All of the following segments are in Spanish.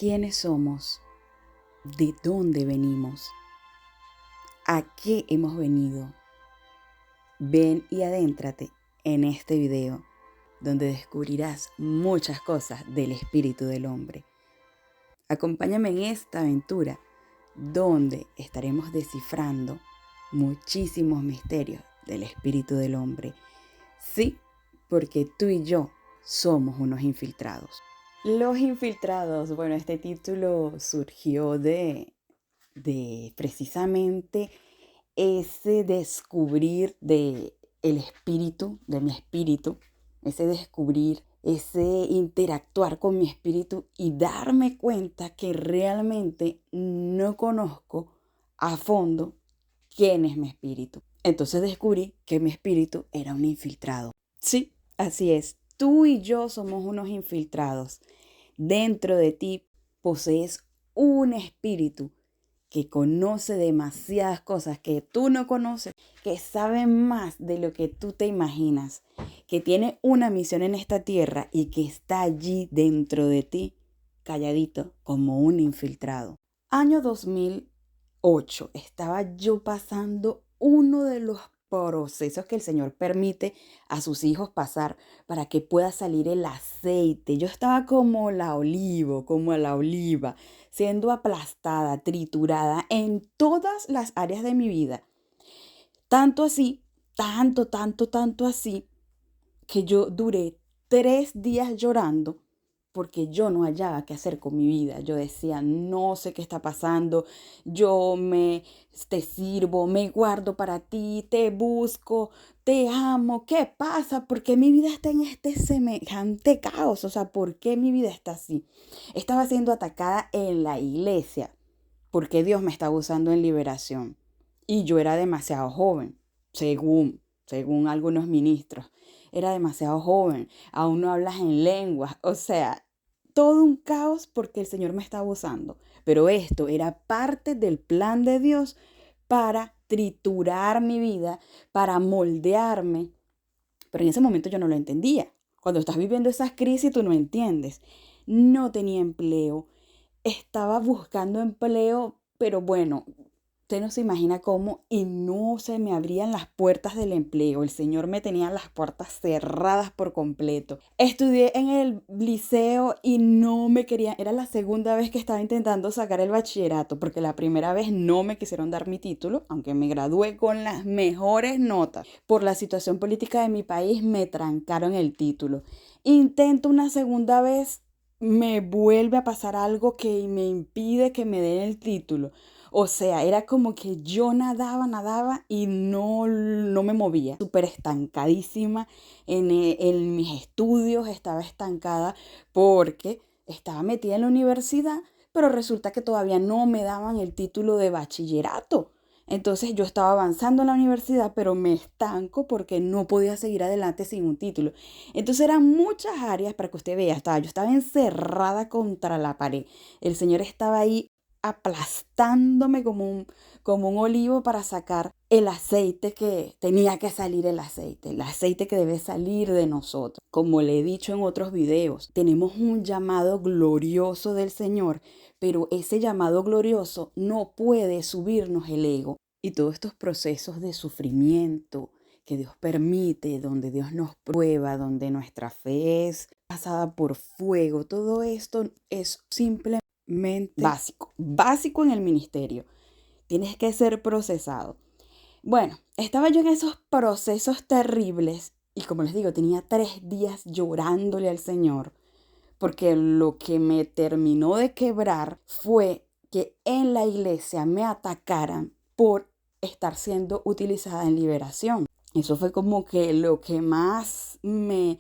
quiénes somos, de dónde venimos, a qué hemos venido. Ven y adéntrate en este video, donde descubrirás muchas cosas del espíritu del hombre. Acompáñame en esta aventura, donde estaremos descifrando muchísimos misterios del espíritu del hombre. Sí, porque tú y yo somos unos infiltrados. Los infiltrados, bueno, este título surgió de precisamente ese descubrir de el espíritu, de mi espíritu, ese descubrir, ese interactuar con mi espíritu y darme cuenta que realmente no conozco a fondo quién es mi espíritu. Entonces descubrí que mi espíritu era un infiltrado. Sí, así es. Tú y yo somos unos infiltrados. Dentro de ti posees un espíritu que conoce demasiadas cosas que tú no conoces, que sabe más de lo que tú te imaginas, que tiene una misión en esta tierra y que está allí dentro de ti, calladito, como un infiltrado. Año 2008, estaba yo pasando uno de los procesos que el Señor permite a sus hijos pasar para que pueda salir el aceite. Yo estaba como la oliva, siendo aplastada, triturada en todas las áreas de mi vida. Tanto así, tanto así, que yo duré 3 días llorando porque yo no hallaba qué hacer con mi vida. Yo decía, no sé qué está pasando, te sirvo, me guardo para ti, te busco, te amo, ¿qué pasa? ¿Por qué mi vida está en este semejante caos? O sea, ¿por qué mi vida está así? Estaba siendo atacada en la iglesia porque Dios me estaba usando en liberación. Y yo era demasiado joven, según algunos ministros. Era demasiado joven, aún no hablas en lenguas, o sea, todo un caos porque el Señor me estaba usando. Pero esto era parte del plan de Dios para triturar mi vida, para moldearme. Pero en ese momento yo no lo entendía. Cuando estás viviendo esas crisis, tú no entiendes. No tenía empleo, estaba buscando empleo, pero bueno, usted no se imagina cómo, y no se me abrían las puertas del empleo. El Señor me tenía las puertas cerradas por completo. Estudié en el liceo y no me querían. Era la segunda vez que estaba intentando sacar el bachillerato, porque la primera vez no me quisieron dar mi título, aunque me gradué con las mejores notas. Por la situación política de mi país me trancaron el título. Intento una segunda vez, me vuelve a pasar algo que me impide que me den el título. O sea, era como que yo nadaba y no me movía. Súper estancadísima en mis estudios, estaba estancada porque estaba metida en la universidad, pero resulta que todavía no me daban el título de bachillerato. Entonces yo estaba avanzando en la universidad, pero me estanco porque no podía seguir adelante sin un título. Entonces eran muchas áreas para que usted vea. Yo estaba encerrada contra la pared. El Señor estaba ahí aplastándome como un olivo para sacar el aceite que tenía que salir, el aceite que debe salir de nosotros. Como le he dicho en otros videos, tenemos un llamado glorioso del Señor, pero ese llamado glorioso no puede subirnos el ego. Y todos estos procesos de sufrimiento que Dios permite, donde Dios nos prueba, donde nuestra fe es pasada por fuego, todo esto es simplemente básico en el ministerio. Tienes que ser procesado. Bueno, estaba yo en esos procesos terribles y como les digo, tenía 3 días llorándole al Señor porque lo que me terminó de quebrar fue que en la iglesia me atacaran por estar siendo utilizada en liberación. Eso fue como que lo que más me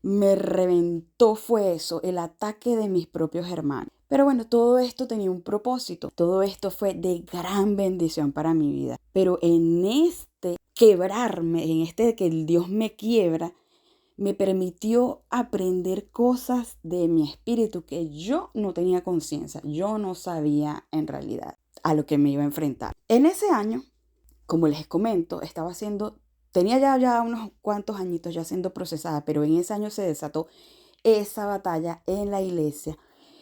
reventó fue eso, el ataque de mis propios hermanos. Pero bueno, todo esto tenía un propósito. Todo esto fue de gran bendición para mi vida. Pero en este quebrarme, en este que el Dios me quiebra, me permitió aprender cosas de mi espíritu que yo no tenía conciencia. Yo no sabía en realidad a lo que me iba a enfrentar. En ese año, como les comento, tenía ya unos cuantos añitos ya siendo procesada, pero en ese año se desató esa batalla en la iglesia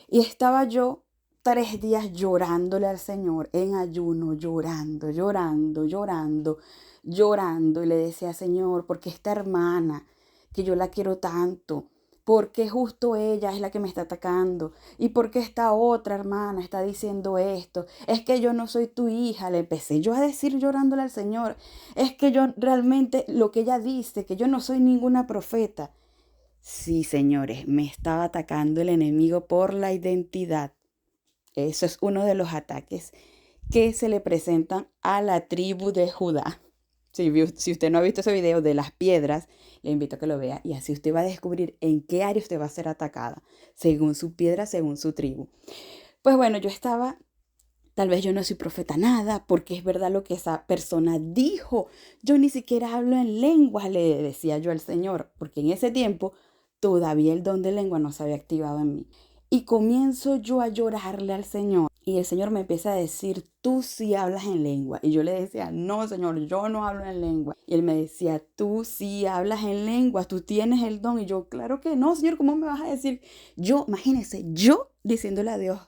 Y estaba yo 3 días llorándole al Señor en ayuno, llorando, llorando, llorando, llorando. Y le decía, Señor, porque esta hermana, que yo la quiero tanto, porque justo ella es la que me está atacando, y porque esta otra hermana está diciendo esto, es que yo no soy tu hija, le empecé yo a decir llorándole al Señor, es que yo realmente lo que ella dice, que yo no soy ninguna profeta. Sí, señores, me estaba atacando el enemigo por la identidad. Eso es uno de los ataques que se le presentan a la tribu de Judá. Si usted no ha visto ese video de las piedras, le invito a que lo vea y así usted va a descubrir en qué área usted va a ser atacada, según su piedra, según su tribu. Pues bueno, tal vez yo no soy profeta nada, porque es verdad lo que esa persona dijo. Yo ni siquiera hablo en lenguas, le decía yo al Señor, porque en ese tiempo todavía el don de lengua no se había activado en mí. Y comienzo yo a llorarle al Señor. Y el Señor me empieza a decir, tú sí hablas en lengua. Y yo le decía, no, Señor, yo no hablo en lengua. Y él me decía, tú sí hablas en lengua, tú tienes el don. Y yo, claro que no, Señor, ¿cómo me vas a decir? Yo, imagínense, yo diciéndole a Dios,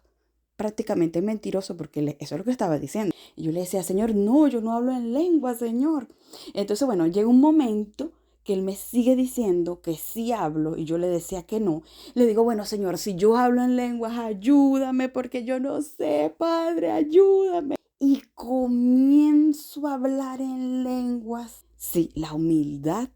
prácticamente mentiroso, porque eso es lo que estaba diciendo. Y yo le decía, Señor, no, yo no hablo en lengua, Señor. Entonces, bueno, llega un momento que él me sigue diciendo que sí hablo y yo le decía que no. Le digo, bueno, Señor, si yo hablo en lenguas, ayúdame porque yo no sé, Padre, ayúdame. Y comienzo a hablar en lenguas. Sí, la humildad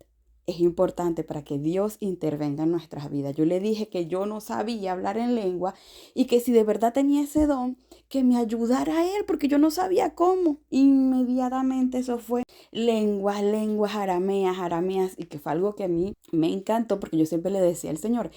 es importante para que Dios intervenga en nuestras vidas. Yo le dije que yo no sabía hablar en lengua y que si de verdad tenía ese don, que me ayudara a él, porque yo no sabía cómo. Inmediatamente eso fue lenguas, lenguas arameas, arameas, y que fue algo que a mí me encantó, porque yo siempre le decía al Señor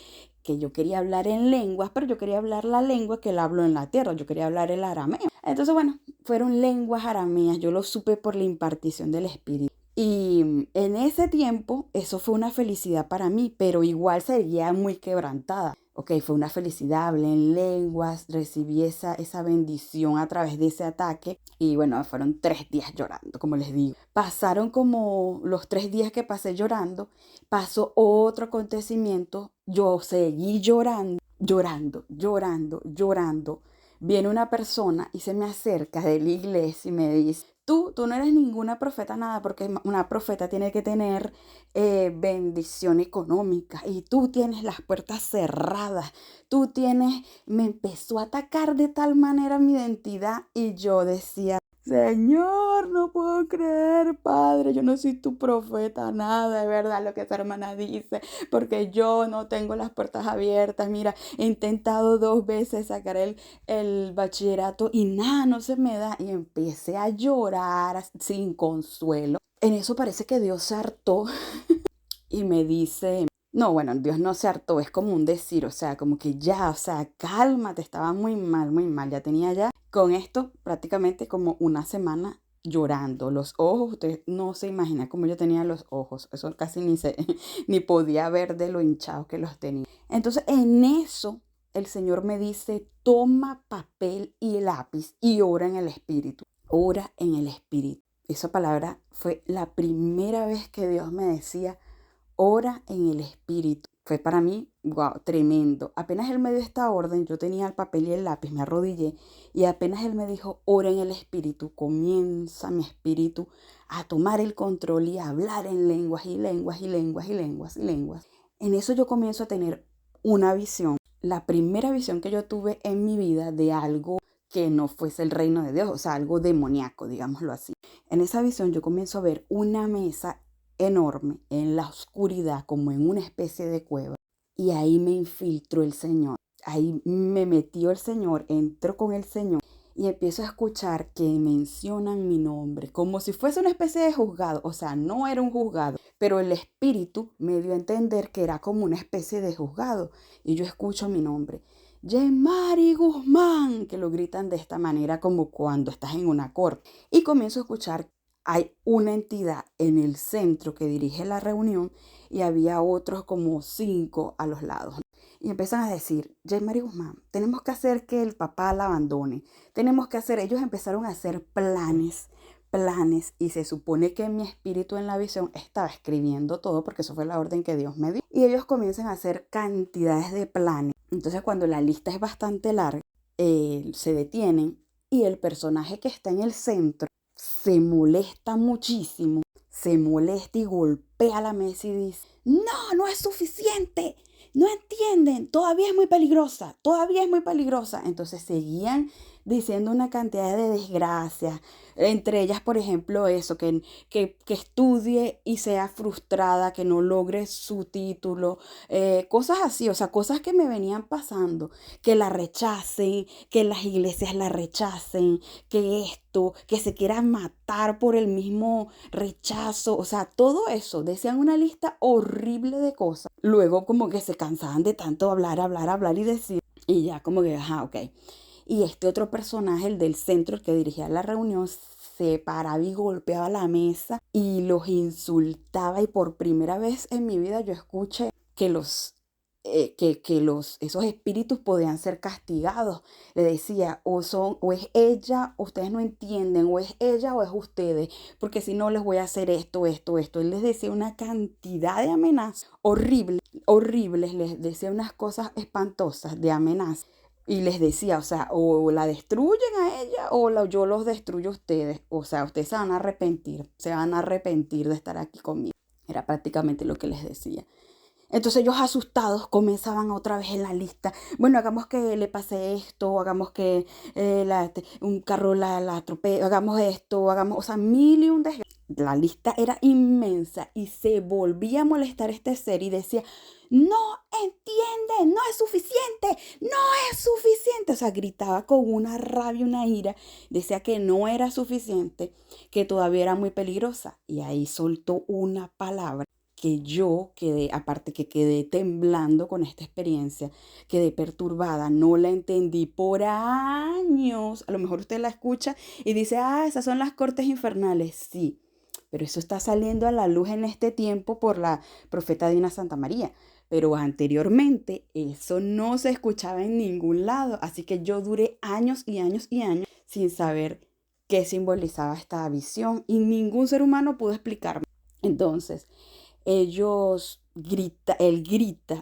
que yo quería hablar en lenguas, pero yo quería hablar la lengua que él habló en la tierra, yo quería hablar el arameo. Entonces, bueno, fueron lenguas arameas, yo lo supe por la impartición del Espíritu. Y en ese tiempo eso fue una felicidad para mí, pero igual seguía muy quebrantada. Ok, fue una felicidad, hablé en lenguas, recibí esa bendición a través de ese ataque. Y bueno, fueron 3 días llorando, como les digo. Pasaron como los 3 días que pasé llorando, pasó otro acontecimiento. Yo seguí llorando, llorando, llorando, llorando. Viene una persona y se me acerca de la iglesia y me dice, tú no eres ninguna profeta nada, porque una profeta tiene que tener bendición económica y tú tienes las puertas cerradas, me empezó a atacar de tal manera mi identidad y yo decía, Señor, no puedo creer, Padre, yo no soy tu profeta, nada, de verdad lo que esa hermana dice, porque yo no tengo las puertas abiertas. Mira, he intentado 2 veces sacar el bachillerato y nada, no se me da. Y empecé a llorar sin consuelo. En eso parece que Dios se hartó y me dice, no, bueno, Dios no se hartó, es como un decir, o sea, como que ya, o sea, cálmate, estaba muy mal, ya tenía ya con esto prácticamente como una semana llorando, los ojos, usted no se imagina cómo yo tenía los ojos, eso casi ni podía ver de lo hinchados que los tenía. Entonces, en eso, el Señor me dice, toma papel y lápiz y ora en el Espíritu, ora en el Espíritu. Esa palabra fue la primera vez que Dios me decía, ora en el Espíritu. Fue para mí, wow, tremendo. Apenas él me dio esta orden, yo tenía el papel y el lápiz, me arrodillé y apenas él me dijo, ora en el Espíritu, comienza mi espíritu a tomar el control y a hablar en lenguas y lenguas y lenguas y lenguas y lenguas. En eso yo comienzo a tener una visión, la primera visión que yo tuve en mi vida de algo que no fuese el reino de Dios, o sea, algo demoníaco, digámoslo así. En esa visión yo comienzo a ver una mesa enorme en la oscuridad, como en una especie de cueva. Y ahí me infiltró el Señor. Ahí me metió el Señor, entró con el Señor y empiezo a escuchar que mencionan mi nombre, como si fuese una especie de juzgado. O sea, no era un juzgado, pero el Espíritu me dio a entender que era como una especie de juzgado. Y yo escucho mi nombre. Yemari Guzmán, que lo gritan de esta manera como cuando estás en una corte. Y comienzo a escuchar, hay una entidad en el centro que dirige la reunión y había otros como 5 a los lados. Y empiezan a decir, Yemari Guzmán, tenemos que hacer que el papá la abandone. Ellos empezaron a hacer planes, y se supone que mi espíritu en la visión estaba escribiendo todo porque eso fue la orden que Dios me dio. Y ellos comienzan a hacer cantidades de planes Entonces cuando la lista es bastante larga, se detienen y el personaje que está en el centro se molesta muchísimo, se molesta y golpea la mesa y dice, no, no es suficiente, no entienden, todavía es muy peligrosa, todavía es muy peligrosa. Entonces seguían diciendo una cantidad de desgracias, entre ellas, por ejemplo, eso, que estudie y sea frustrada, que no logre su título, cosas así, o sea, cosas que me venían pasando, que la rechacen, que las iglesias la rechacen, que esto, que se quieran matar por el mismo rechazo, o sea, todo eso, decían una lista horrible de cosas. Luego como que se cansaban de tanto hablar, hablar, hablar y decir, y ya como que, ajá, ok. Y este otro personaje, el del centro, el que dirigía la reunión, se paraba y golpeaba la mesa y los insultaba. Y por primera vez en mi vida yo escuché que esos espíritus podían ser castigados. Le decía, o es ella, ustedes no entienden, o es ella o es ustedes, porque si no les voy a hacer esto, esto, esto. Él les decía una cantidad de amenazas horribles, horribles, les decía unas cosas espantosas de amenazas. Y les decía, o sea, o la destruyen a ella o yo los destruyo a ustedes. O sea, ustedes se van a arrepentir de estar aquí conmigo. Era prácticamente lo que les decía. Entonces ellos asustados comenzaban otra vez en la lista. Bueno, hagamos que le pase esto, hagamos que un carro la atropelle, hagamos esto, hagamos, o sea, mil y un desgracias. La lista era inmensa y se volvía a molestar este ser y decía, no entiende, no es suficiente, no es suficiente. O sea, gritaba con una rabia, una ira, decía que no era suficiente, que todavía era muy peligrosa. Y ahí soltó una palabra que yo quedé, aparte que quedé temblando con esta experiencia, quedé perturbada, no la entendí por años. A lo mejor usted la escucha y dice, ah, esas son las cortes infernales. Sí, pero eso está saliendo a la luz en este tiempo por la profeta Dina Santa María. Pero anteriormente eso no se escuchaba en ningún lado. Así que yo duré años y años y años sin saber qué simbolizaba esta visión y ningún ser humano pudo explicarme. Entonces, él grita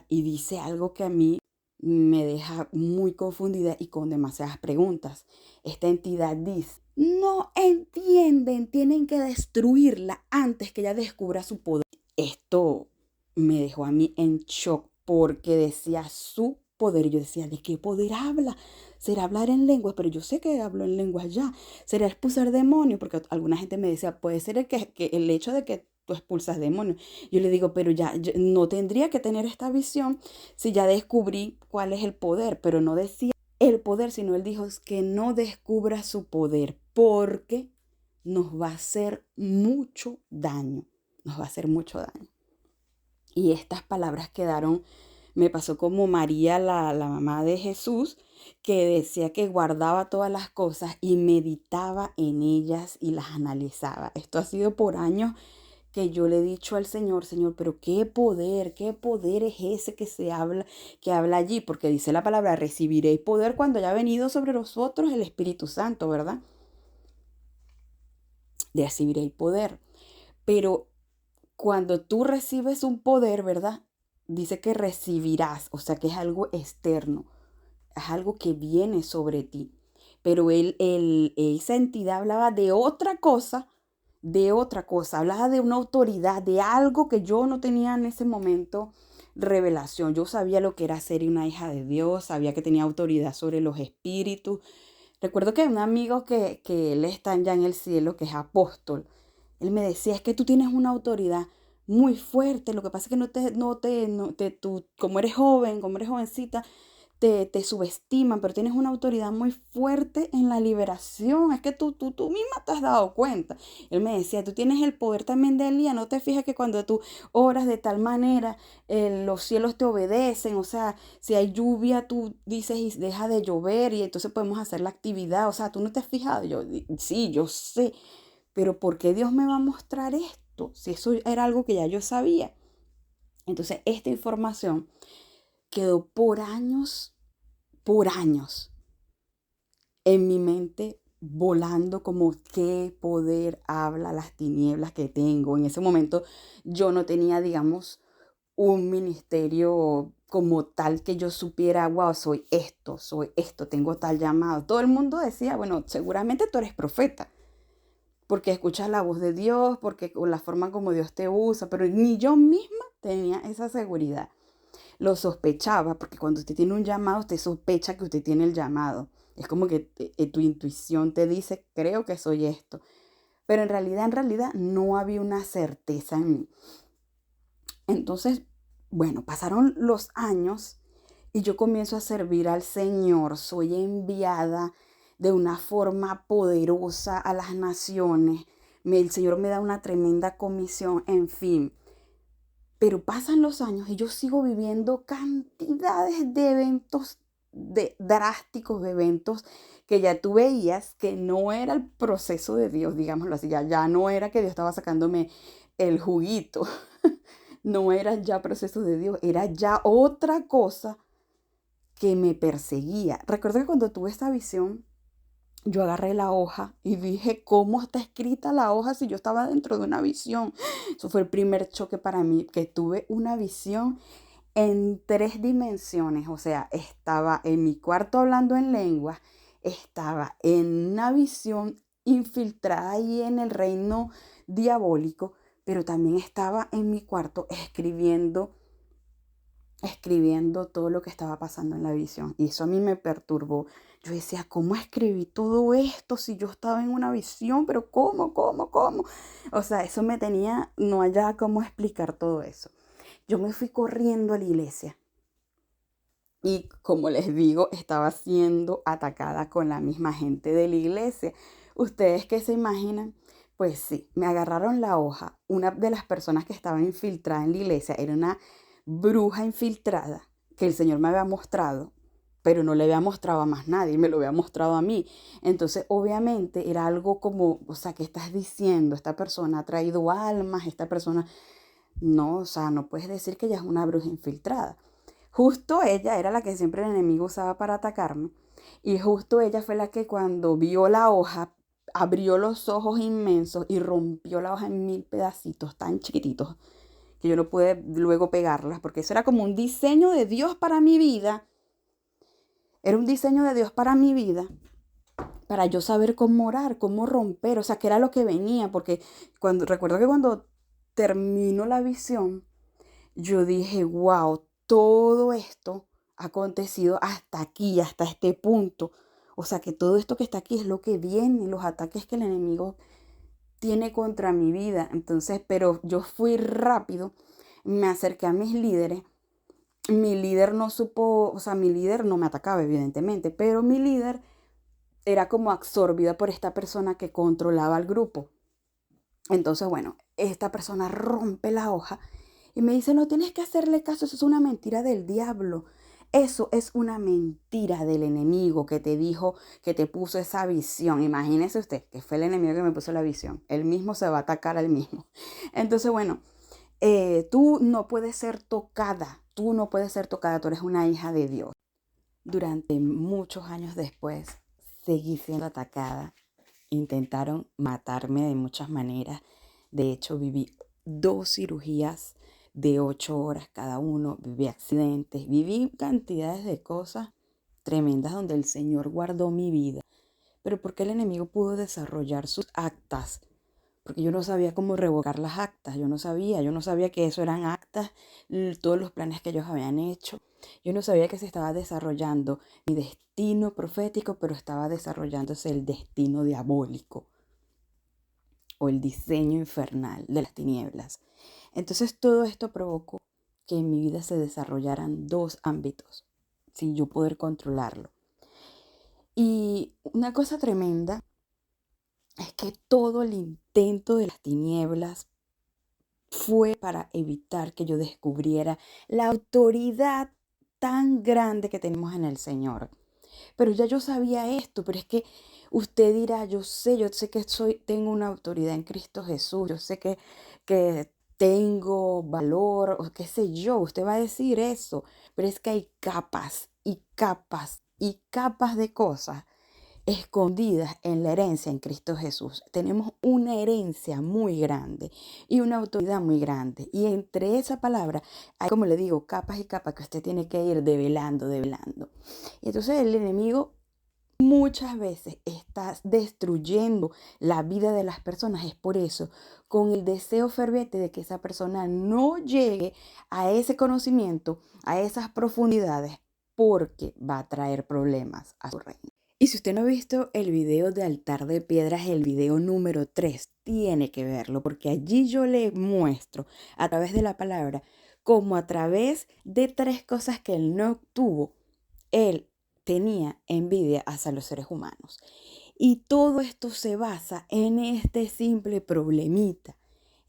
y dice algo que a mí me deja muy confundida y con demasiadas preguntas. Esta entidad dice, no entienden, tienen que destruirla antes que ella descubra su poder. Esto me dejó a mí en shock porque decía su poder. Yo decía, ¿de qué poder habla? ¿Será hablar en lenguas? Pero yo sé que hablo en lenguas ya. ¿Será expulsar demonios? Porque alguna gente me decía, puede ser que el hecho de que tú expulsas demonios. Yo le digo, pero ya yo no tendría que tener esta visión si ya descubrí cuál es el poder, pero no decía el poder, sino él dijo que no descubra su poder porque nos va a hacer mucho daño, nos va a hacer mucho daño. Y estas palabras quedaron, me pasó como María, la mamá de Jesús, que decía que guardaba todas las cosas y meditaba en ellas y las analizaba. Esto ha sido por años que yo le he dicho al Señor, Señor, pero qué poder es ese que habla allí, porque dice la palabra, recibiréis poder cuando haya venido sobre vosotros el Espíritu Santo, ¿verdad? Recibiréis poder. Pero cuando tú recibes un poder, ¿verdad? Dice que recibirás, o sea que es algo externo, es algo que viene sobre ti. Pero esa entidad hablaba de otra cosa, hablaba de una autoridad, de algo que yo no tenía en ese momento revelación. Yo sabía lo que era ser una hija de Dios, sabía que tenía autoridad sobre los espíritus. Recuerdo que hay un amigo que él está ya en el cielo, que es apóstol. Él me decía, es que tú tienes una autoridad muy fuerte. Lo que pasa es que tú, como eres jovencita, te subestiman, pero tienes una autoridad muy fuerte en la liberación. Es que tú misma te has dado cuenta. Él me decía, tú tienes el poder también de Elías. ¿No te fijas que cuando tú oras de tal manera, los cielos te obedecen? O sea, si hay lluvia, tú dices y deja de llover y entonces podemos hacer la actividad. O sea, tú no te has fijado. Sí, yo sé, pero ¿por qué Dios me va a mostrar esto? Si eso era algo que ya yo sabía. Entonces, esta información quedó por años en mi mente volando como qué poder habla las tinieblas que tengo. En ese momento yo no tenía, digamos, un ministerio como tal que yo supiera, wow, soy esto, tengo tal llamado. Todo el mundo decía, bueno, seguramente tú eres profeta, porque escuchas la voz de Dios, porque con la forma como Dios te usa, pero ni yo misma tenía esa seguridad. Lo sospechaba, porque cuando usted tiene un llamado, usted sospecha que usted tiene el llamado. Es como que tu intuición te dice, creo que soy esto. Pero en realidad no había una certeza en mí. Entonces, bueno, pasaron los años y yo comienzo a servir al Señor. Soy enviada de una forma poderosa a las naciones. El Señor me da una tremenda comisión, en fin. Pero pasan los años y yo sigo viviendo cantidades de eventos drásticos, de eventos que ya tú veías que no era el proceso de Dios, digámoslo así, ya no era que Dios estaba sacándome el juguito, no era ya proceso de Dios, era ya otra cosa que me perseguía. Recuerdo que cuando tuve esta visión, yo agarré la hoja y dije, ¿cómo está escrita la hoja si yo estaba dentro de una visión? Eso fue el primer choque para mí, que tuve una visión en 3 dimensiones. O sea, estaba en mi cuarto hablando en lenguas, estaba en una visión infiltrada ahí en el reino diabólico, pero también estaba en mi cuarto escribiendo todo lo que estaba pasando en la visión. Y eso a mí me perturbó. Yo decía, ¿cómo escribí todo esto si yo estaba en una visión? Pero ¿cómo? O sea, eso me tenía, no hallaba cómo explicar todo eso. Yo me fui corriendo a la iglesia. Y como les digo, estaba siendo atacada con la misma gente de la iglesia. ¿Ustedes qué se imaginan? Pues sí, me agarraron la hoja. Una de las personas que estaba infiltrada en la iglesia era una bruja infiltrada que el Señor me había mostrado, pero no le había mostrado a más nadie, me lo había mostrado a mí. Entonces, obviamente, era algo como, o sea, ¿qué estás diciendo? Esta persona ha traído almas, esta persona... No, o sea, no puedes decir que ella es una bruja infiltrada. Justo ella era la que siempre el enemigo usaba para atacarme. Y justo ella fue la que cuando vio la hoja, abrió los ojos inmensos y rompió la hoja en 1000 pedacitos tan chiquititos que yo no pude luego pegarlas, porque eso era como un diseño de Dios para mi vida. Era un diseño de Dios para mi vida, para yo saber cómo orar, cómo romper, o sea, que era lo que venía, porque recuerdo que cuando terminó la visión, yo dije, wow, todo esto ha acontecido hasta aquí, hasta este punto. O sea, que todo esto que está aquí es lo que viene, los ataques que el enemigo tiene contra mi vida. Entonces, pero yo fui rápido, me acerqué a mis líderes. Mi líder no supo, o sea, mi líder no me atacaba, evidentemente, pero mi líder era como absorbida por esta persona que controlaba al grupo. Entonces, bueno, esta persona rompe la hoja y me dice, no tienes que hacerle caso, eso es una mentira del diablo. Eso es una mentira del enemigo que te dijo, que te puso esa visión. Imagínese usted que fue el enemigo que me puso la visión. Él mismo se va a atacar al mismo. Entonces, bueno, tú no puedes ser tocada. Tú no puedes ser tocada. Tú eres una hija de Dios. Durante muchos años después, seguí siendo atacada. Intentaron matarme de muchas maneras. De hecho, viví 2 cirugías de 8 horas cada uno. Viví accidentes, viví cantidades de cosas tremendas donde el Señor guardó mi vida. Pero ¿por qué el enemigo pudo desarrollar sus actas? Porque yo no sabía cómo revocar las actas. Yo no sabía que eso eran actas, todos los planes que ellos habían hecho. Yo no sabía que se estaba desarrollando mi destino profético, pero estaba desarrollándose el destino diabólico o el diseño infernal de las tinieblas. Entonces todo esto provocó que en mi vida se desarrollaran 2 ámbitos, sin yo poder controlarlo. Y una cosa tremenda es que todo el intento de las tinieblas fue para evitar que yo descubriera la autoridad tan grande que tenemos en el Señor. Pero ya yo sabía esto, pero es que usted dirá, yo sé que tengo una autoridad en Cristo Jesús, yo sé que tengo valor, o qué sé yo, usted va a decir eso, pero es que hay capas y capas y capas de cosas escondidas en la herencia en Cristo Jesús. Tenemos una herencia muy grande y una autoridad muy grande. Y entre esa palabra hay, como le digo, capas y capas que usted tiene que ir develando, develando. Y entonces el enemigo muchas veces está destruyendo la vida de las personas. Es por eso, con el deseo ferviente de que esa persona no llegue a ese conocimiento, a esas profundidades, porque va a traer problemas a su reino. Y si usted no ha visto el video de Altar de Piedras, el video número 3, tiene que verlo, porque allí yo le muestro a través de la palabra, como a través de 3 cosas que él no tuvo, él tenía envidia hacia los seres humanos. Y todo esto se basa en este simple problemita,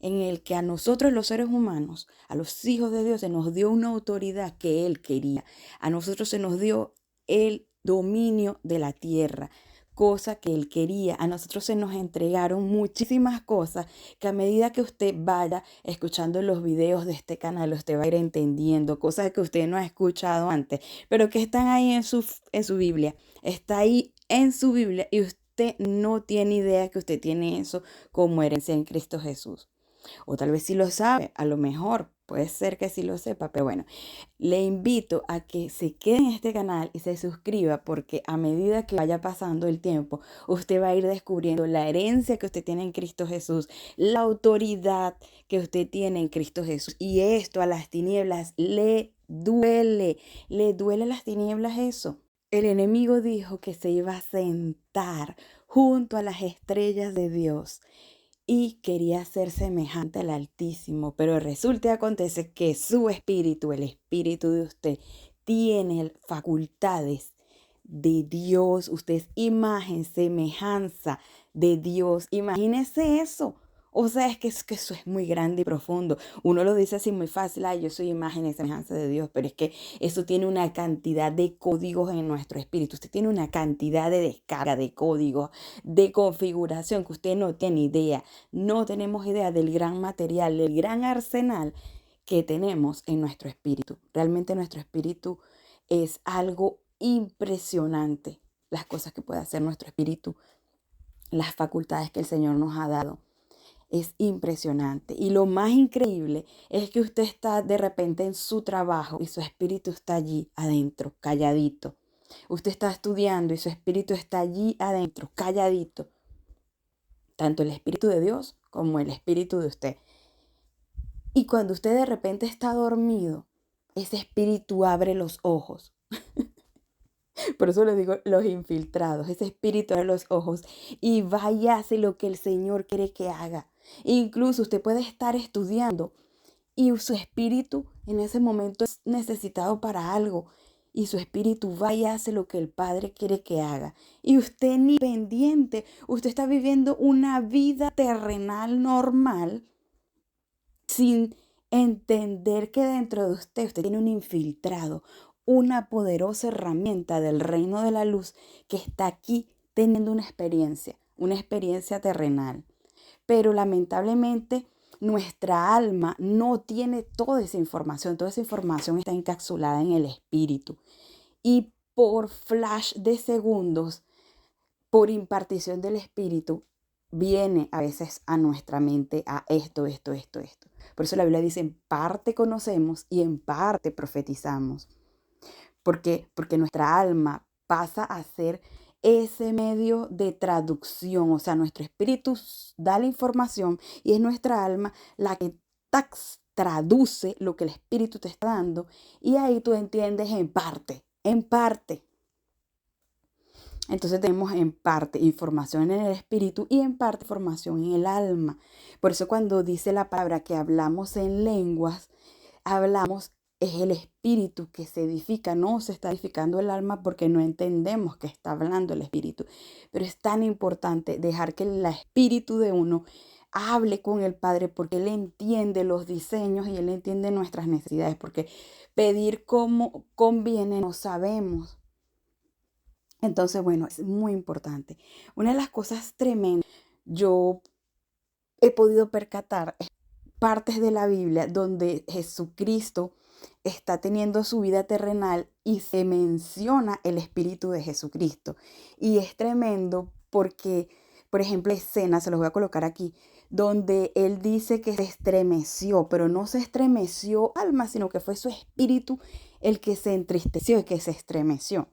en el que a nosotros los seres humanos, a los hijos de Dios, se nos dio una autoridad que Él quería. A nosotros se nos dio el dominio de la tierra, cosa que Él quería. A nosotros se nos entregaron muchísimas cosas que a medida que usted vaya escuchando los videos de este canal, usted va a ir entendiendo cosas que usted no ha escuchado antes, pero que están ahí en su Biblia. Está ahí en su Biblia y usted no tiene idea que usted tiene eso como herencia en Cristo Jesús. O tal vez sí lo sabe, a lo mejor puede ser que sí lo sepa, pero bueno, le invito a que se quede en este canal y se suscriba, porque a medida que vaya pasando el tiempo, usted va a ir descubriendo la herencia que usted tiene en Cristo Jesús, la autoridad que usted tiene en Cristo Jesús. Y esto a las tinieblas le duele a las tinieblas eso. El enemigo dijo que se iba a sentar junto a las estrellas de Dios y quería ser semejante al Altísimo, pero resulta y acontece que su espíritu, el espíritu de usted, tiene facultades de Dios. Usted es imagen, semejanza de Dios. Imagínese eso. O sea, es que eso es muy grande y profundo. Uno lo dice así muy fácil, ay, yo soy imagen y semejanza de Dios, pero es que eso tiene una cantidad de códigos en nuestro espíritu. Usted tiene una cantidad de descarga de códigos, de configuración que usted no tiene idea. No tenemos idea del gran material, del gran arsenal que tenemos en nuestro espíritu. Realmente nuestro espíritu es algo impresionante. Las cosas que puede hacer nuestro espíritu, las facultades que el Señor nos ha dado. Es impresionante. Y lo más increíble es que usted está de repente en su trabajo y su espíritu está allí adentro, calladito. Usted está estudiando y su espíritu está allí adentro, calladito. Tanto el espíritu de Dios como el espíritu de usted. Y cuando usted de repente está dormido, ese espíritu abre los ojos. Por eso le digo los infiltrados. Ese espíritu abre los ojos y va y hace lo que el Señor quiere que haga. Incluso usted puede estar estudiando y su espíritu en ese momento es necesitado para algo. Y su espíritu va y hace lo que el Padre quiere que haga. Y usted ni pendiente, usted está viviendo una vida terrenal normal sin entender que dentro de usted tiene un infiltrado, una poderosa herramienta del reino de la luz que está aquí teniendo una experiencia terrenal. Pero lamentablemente nuestra alma no tiene toda esa información está encapsulada en el espíritu. Y por flash de segundos, por impartición del espíritu, viene a veces a nuestra mente a esto. Por eso la Biblia dice, en parte conocemos y en parte profetizamos. Porque nuestra alma pasa a ser ese medio de traducción. O sea, nuestro espíritu da la información y es nuestra alma la que traduce lo que el espíritu te está dando. Y ahí tú entiendes en parte, en parte. Entonces tenemos en parte información en el espíritu y en parte información en el alma. Por eso cuando dice la palabra que hablamos en lenguas, es el espíritu que se edifica, no se está edificando el alma porque no entendemos que está hablando el espíritu. Pero es tan importante dejar que el espíritu de uno hable con el Padre, porque Él entiende los diseños y Él entiende nuestras necesidades, porque pedir como conviene no sabemos. Entonces, bueno, es muy importante. Una de las cosas tremendas, yo he podido percatar partes de la Biblia donde Jesucristo está teniendo su vida terrenal y se menciona el Espíritu de Jesucristo. Y es tremendo porque, por ejemplo, escena, se los voy a colocar aquí, donde él dice que se estremeció, pero no se estremeció alma, sino que fue su espíritu el que se entristeció y que se estremeció.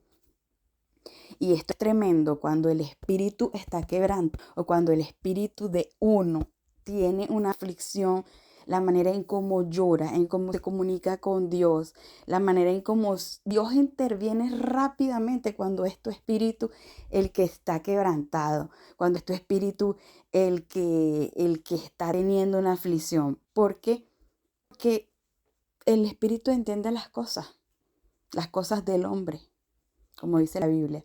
Y esto es tremendo cuando el espíritu está quebrando o cuando el espíritu de uno tiene una aflicción, la manera en cómo llora, en cómo se comunica con Dios, la manera en cómo Dios interviene rápidamente cuando es tu espíritu el que está quebrantado, cuando es tu espíritu el que está teniendo una aflicción. ¿Por qué? Porque el espíritu entiende las cosas del hombre, como dice la Biblia.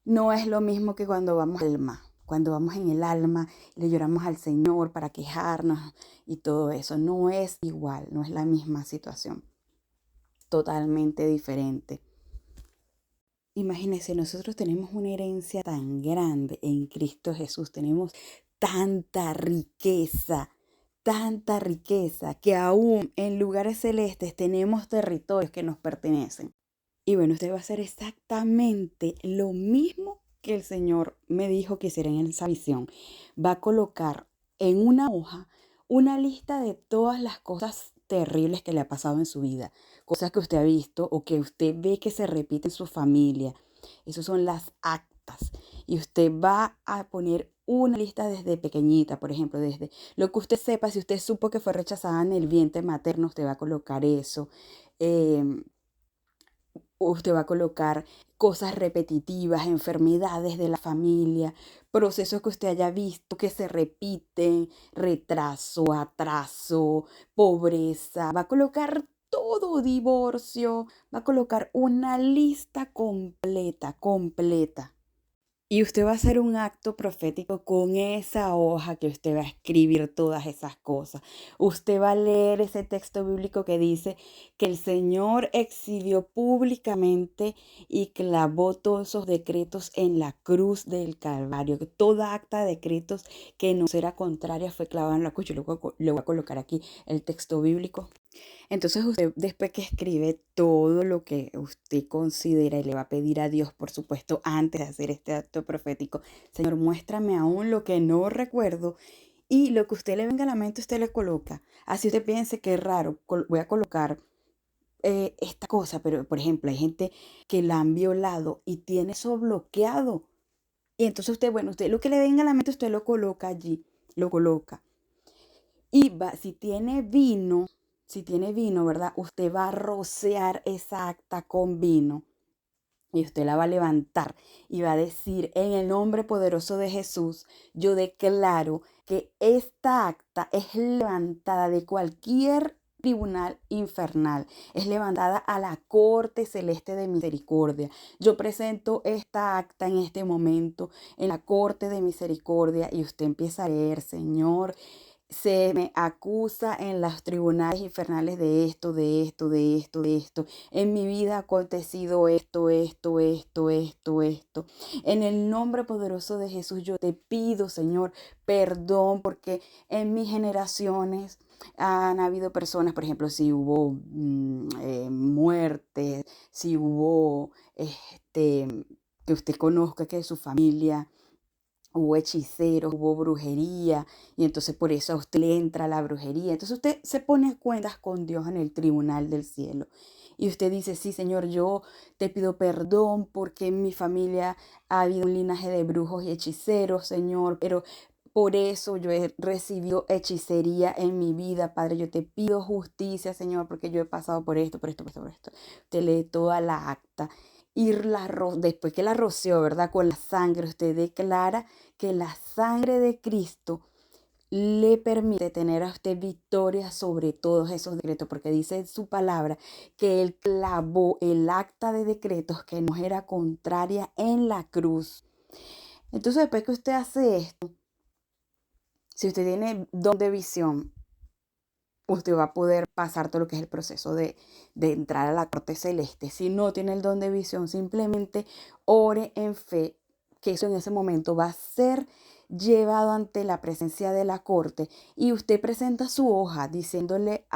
No es lo mismo que cuando vamos al alma. Cuando vamos en el alma, le lloramos al Señor para quejarnos y todo eso. No es igual, no es la misma situación. Totalmente diferente. Imagínense, nosotros tenemos una herencia tan grande en Cristo Jesús. Tenemos tanta riqueza, que aún en lugares celestes tenemos territorios que nos pertenecen. Y bueno, usted va a hacer exactamente lo mismo que el Señor me dijo que hiciera en esa visión. Va a colocar en una hoja una lista de todas las cosas terribles que le ha pasado en su vida, cosas que usted ha visto o que usted ve que se repiten en su familia. Esas son las actas. Y usted va a poner una lista desde pequeñita, por ejemplo, desde lo que usted sepa, si usted supo que fue rechazada en el vientre materno, usted va a colocar eso. Em, Usted va a colocar cosas repetitivas, enfermedades de la familia, procesos que usted haya visto que se repiten, retraso, atraso, pobreza. Va a colocar todo, divorcio. Va a colocar una lista completa. Y usted va a hacer un acto profético con esa hoja que usted va a escribir todas esas cosas. Usted va a leer ese texto bíblico que dice que el Señor exhibió públicamente y clavó todos esos decretos en la cruz del Calvario. Que toda acta de decretos que no era contraria fue clavada en la cruz. Yo le voy a colocar aquí el texto bíblico. Entonces usted después que escribe todo lo que usted considera y le va a pedir a Dios, por supuesto, antes de hacer este acto profético, Señor, muéstrame aún lo que no recuerdo y lo que usted le venga a la mente usted le coloca. Así usted piense que es raro, voy a colocar esta cosa, pero por ejemplo hay gente que la han violado y tiene eso bloqueado. Y entonces usted, bueno, usted lo que le venga a la mente usted lo coloca allí, lo coloca. Y va, si tiene vino, ¿verdad? Usted va a rociar esa acta con vino y usted la va a levantar y va a decir, en el nombre poderoso de Jesús, yo declaro que esta acta es levantada de cualquier tribunal infernal, es levantada a la corte celeste de misericordia. Yo presento esta acta en este momento en la corte de misericordia y usted empieza a leer, Señor, se me acusa en los tribunales infernales de esto, de esto, de esto, de esto. En mi vida ha acontecido esto. En el nombre poderoso de Jesús yo te pido, Señor, perdón porque en mis generaciones han habido personas, por ejemplo, si hubo muertes, si hubo que usted conozca que su familia hubo hechiceros, hubo brujería, y entonces por eso a usted le entra la brujería. Entonces usted se pone a cuentas con Dios en el tribunal del cielo. Y usted dice, sí, Señor, yo te pido perdón porque en mi familia ha habido un linaje de brujos y hechiceros, Señor, pero por eso yo he recibido hechicería en mi vida, Padre. Yo te pido justicia, Señor, porque yo he pasado por esto, por esto, por esto, por esto. Usted lee toda la acta. Y después que la roció, ¿verdad? Con la sangre, usted declara que la sangre de Cristo le permite tener a usted victoria sobre todos esos decretos, porque dice en su palabra que Él clavó el acta de decretos que nos era contraria en la cruz. Entonces, después que usted hace esto, si usted tiene don de visión, usted va a poder pasar todo lo que es el proceso de entrar a la corte celeste. Si no tiene el don de visión, simplemente ore en fe, que eso en ese momento va a ser llevado ante la presencia de la corte y usted presenta su hoja diciéndole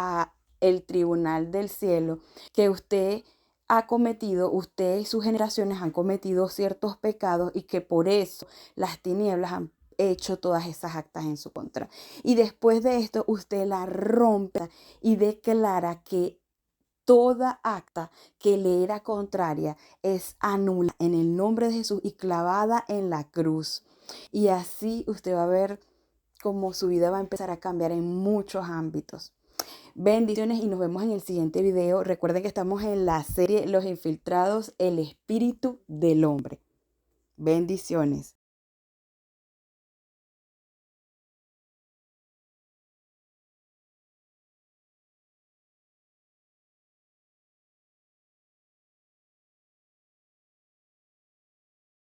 el tribunal del cielo, que usted ha cometido, usted y sus generaciones han cometido ciertos pecados y que por eso las tinieblas han hecho todas esas actas en su contra. Y después de esto, usted la rompe y declara que toda acta que le era contraria es anulada en el nombre de Jesús y clavada en la cruz. Y así usted va a ver cómo su vida va a empezar a cambiar en muchos ámbitos. Bendiciones y nos vemos en el siguiente video. Recuerden que estamos en la serie Los Infiltrados, el espíritu del hombre. Bendiciones.